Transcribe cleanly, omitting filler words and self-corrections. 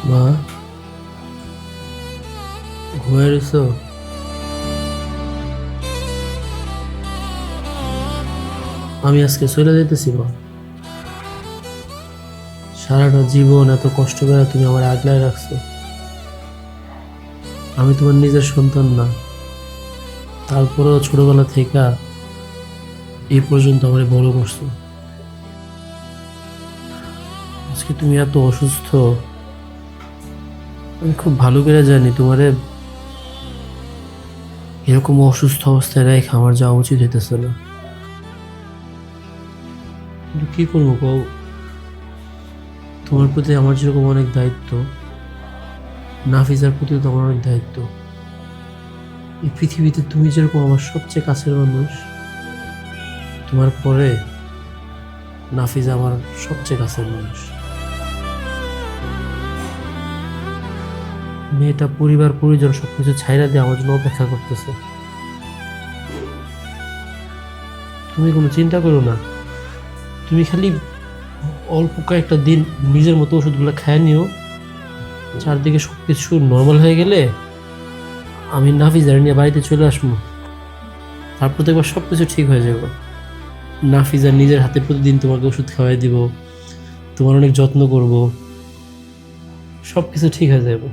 মা, ঘুমায় রইছো? আমি আজকে চলে যেতেছি মা। সারাটা জীবন এত কষ্ট করে তুমি আমার আগলায় রাখছো। আমি তোমার নিজের সন্তান না, তারপরেও ছোটবেলা থেকে এই পর্যন্ত আমার বড় করছো। আজকে তুমি এত অসুস্থ, আমি খুব ভালো করে জানি তোমারে এরকম অসুস্থ অবস্থায় রেখে আমার যাওয়া উচিত হইতেছে না, কিন্তু কি করবো কও? তোমার প্রতি আমার যেরকম অনেক দায়িত্ব, নাফিজার প্রতিও তো আমার অনেক দায়িত্ব। এই পৃথিবীতে তুমি যেরকম আমার সবচেয়ে কাছের মানুষ, তোমার পরে নাফিজা আমার সবচেয়ে কাছের মানুষ। মেয়েটা পরিবার পরিজন সবকিছু ছাইড়া দিয়ে আমার জন্য অপেক্ষা করতেছে। তুমি কোনো চিন্তা করো না, তুমি খালি অল্প কয়েকটা দিন নিজের মতো ওষুধগুলো খায় নিও। চারদিকে সবকিছু নর্মাল হয়ে গেলে আমি নাফিজার নিয়ে বাড়িতে চলে আসবো। তারপর দেখবার সবকিছু ঠিক হয়ে যাবে। নাফিজা নিজের হাতে প্রতিদিন তোমাকে ওষুধ খাওয়াই দিব, তোমার অনেক যত্ন করব, সবকিছু ঠিক হয়ে যাবে।